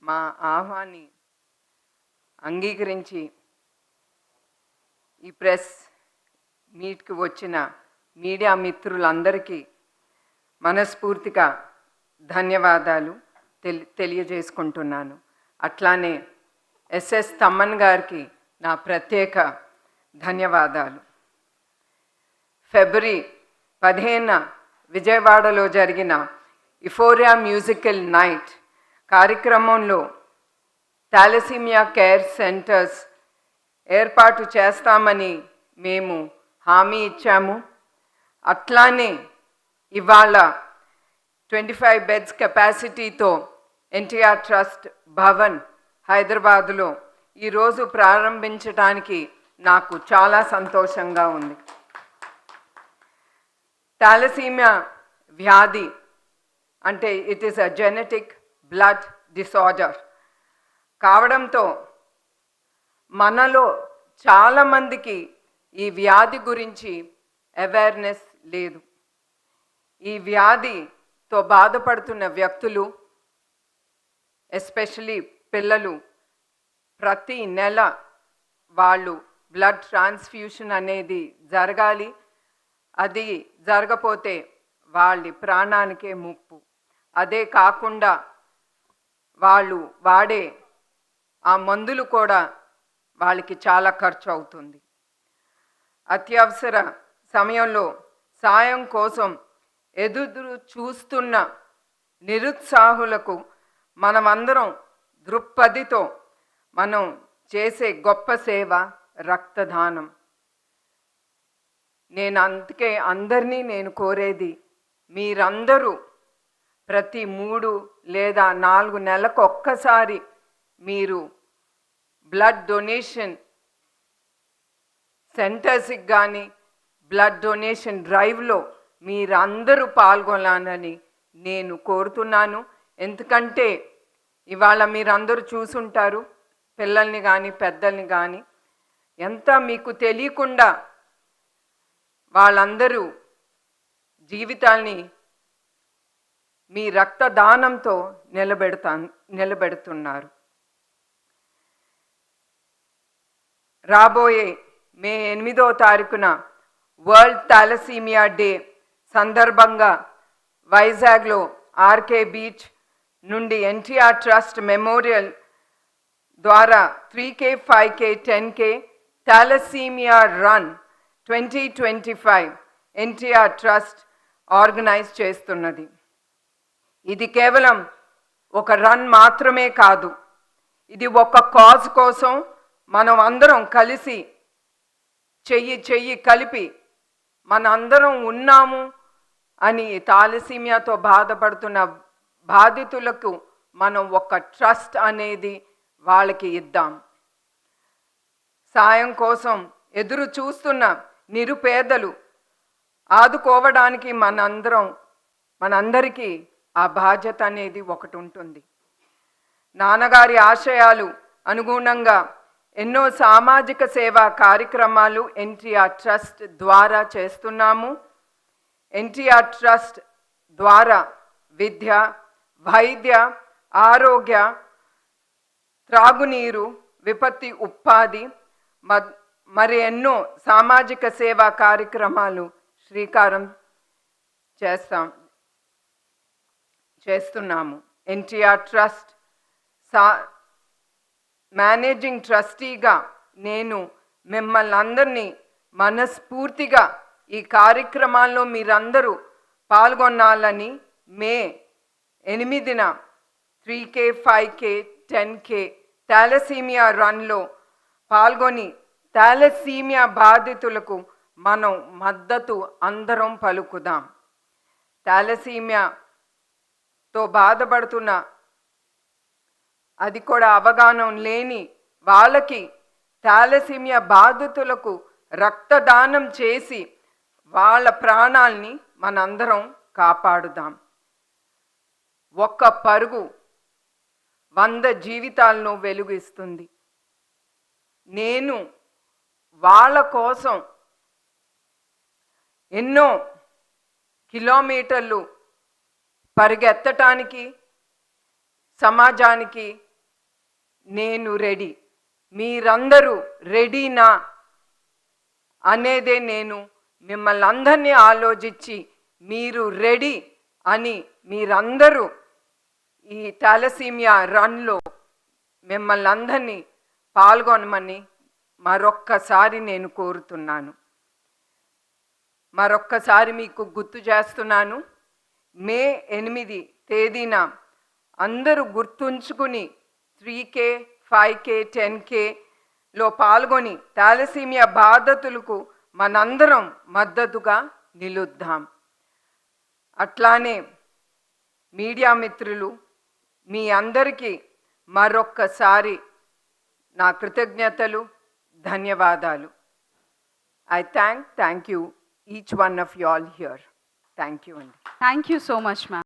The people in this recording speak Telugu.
మా ఆహ్వాన్ని అంగీకరించి ఈ ప్రెస్ మీట్కి వచ్చిన మీడియా మిత్రులందరికీ మనస్ఫూర్తిగా ధన్యవాదాలు తెలియజేసుకుంటున్నాను. అట్లానే ఎస్ఎస్ తమ్మన్ గారికి నా ప్రత్యేక ధన్యవాదాలు. ఫిబ్రవరి 15న విజయవాడలో జరిగిన ఇఫోరియా మ్యూజికల్ నైట్ కార్యక్రమంలో థాలసీమియా కేర్ సెంటర్స్ ఏర్పాటు చేస్తామని మేము హామీ ఇచ్చాము. అట్లానే ఇవాళ 25 బెడ్స్ కెపాసిటీతో ఎన్టీఆర్ ట్రస్ట్ భవన్ హైదరాబాదులో ఈరోజు ప్రారంభించడానికి నాకు చాలా సంతోషంగా ఉంది. థాలసీమియా వ్యాధి అంటే it is a genetic blood disorder కావడంతో మనలో చాలామందికి ఈ వ్యాధి గురించి అవేర్నెస్ లేదు. ఈ వ్యాధితో బాధపడుతున్న వ్యక్తులు, ఎస్పెషలీ పిల్లలు, ప్రతి నెల వాళ్ళు బ్లడ్ ట్రాన్స్ఫ్యూషన్ అనేది జరగాలి. అది జరగపోతే వాళ్ళ ప్రాణానికే ముప్పు. అదే కాకుండా వాళ్ళు వాడే ఆ మందులు కూడా వాళ్ళకి చాలా ఖర్చు అవుతుంది. అత్యవసర సమయంలో సాయం కోసం ఎదురు చూస్తున్న నిరుత్సాహులకు మనమందరం దృక్పథితో మనం చేసే గొప్ప సేవ రక్తదానం. అందుకే అందరినీ నేను కోరేది, మీరందరూ ప్రతి 3 లేదా 4 నెలలకు ఒక్కసారి మీరు బ్లడ్ డొనేషన్ సెంటర్స్కి కానీ బ్లడ్ డొనేషన్ డ్రైవ్లో మీరందరూ పాల్గొనాలని నేను కోరుతున్నాను. ఎందుకంటే ఇవాళ మీరందరూ చూసుంటారు, పిల్లల్ని కానీ పెద్దల్ని కానీ, ఎంత మీకు తెలియకుండా వాళ్ళందరూ జీవితాల్ని మీ రక్తదానంతో నిలబెడుతున్నారు. రాబోయే మే 8వ తారీఖున వరల్డ్ థాలసీమియా డే సందర్భంగా వైజాగ్లో ఆర్కే బీచ్ నుండి ఎన్టీఆర్ ట్రస్ట్ మెమోరియల్ ద్వారా 3K, 5K, 10K thalassemia run 2025 NTR trust organise చేస్తున్నది. ఇది కేవలం ఒక రన్ మాత్రమే కాదు, ఇది ఒక కాజ్ కోసం మనం అందరం కలిసి చెయ్యి కలిపి మనందరం ఉన్నాము అని థాలసీమియాతో బాధపడుతున్న బాధితులకు మనం ఒక ట్రస్ట్ అనేది వాళ్ళకి ఇద్దాం. సాయం కోసం ఎదురు చూస్తున్న నిరుపేదలు ఆదుకోవడానికి మనందరికీ ఆ బాధ్యత అనేది ఒకటి ఉంటుంది. నాన్నగారి ఆశయాలు అనుగుణంగా ఎన్నో సామాజిక సేవా కార్యక్రమాలు ఎన్టీఆర్ ట్రస్ట్ ద్వారా చేస్తున్నాము. ఎన్టీఆర్ ట్రస్ట్ ద్వారా విద్య, వైద్య, ఆరోగ్య, త్రాగునీరు, విపత్తి ఉపాధి మరి ఎన్నో సామాజిక సేవా కార్యక్రమాలు శ్రీకారం చేస్తున్నాము. ఎన్టీఆర్ ట్రస్ట్ మేనేజింగ్ ట్రస్టీగా నేను మిమ్మల్ని అందరినీ మనస్ఫూర్తిగా ఈ కార్యక్రమాల్లో మీరందరూ పాల్గొనాలని మే 8న 3K, 5K, 10K థాలసీమియా రన్లో పాల్గొని థాలసీమియా బాధితులకు మనం మద్దతు అందరం పలుకుదాం. థాలసీమియాతో బాధపడుతున్న అది కూడా అవగాహన లేని వాళ్ళకి థాలసీమియా బాధితులకు రక్తదానం చేసి వాళ్ళ ప్రాణాల్ని మనందరం కాపాడుదాం. ఒక్క పరుగు 100 జీవితాలను వెలుగిస్తుంది. నేను వాళ్ళ కోసం ఎన్నో కిలోమీటర్లు పరిగెత్తటానికి, సమాజానికి నేను రెడీ. మీరందరూ రెడీనా అనేదే నేను మిమ్మల్ని అందరినీ ఆలోచించి మీరు రెడీ అని మీరందరూ ఈ థాలసీమియా రన్లో మిమ్మల్ని అందరినీ పాల్గొనమని మరొక్కసారి నేను కోరుతున్నాను. మరొక్కసారి మీకు గుర్తు చేస్తున్నాను, మే 8 తేదీన అందరూ గుర్తుంచుకుని 3K, 5K, 10Kలో పాల్గొని థాలసీమియా బాధితులకు మనందరం మద్దతుగా నిలుద్దాం. అట్లానే మీడియా మిత్రులు మీ అందరికీ మరొక్కసారి నా కృతజ్ఞతలు, ధన్యవాదాలు. I thank you each one of you all here. Thank you. Thank you so much, ma'am.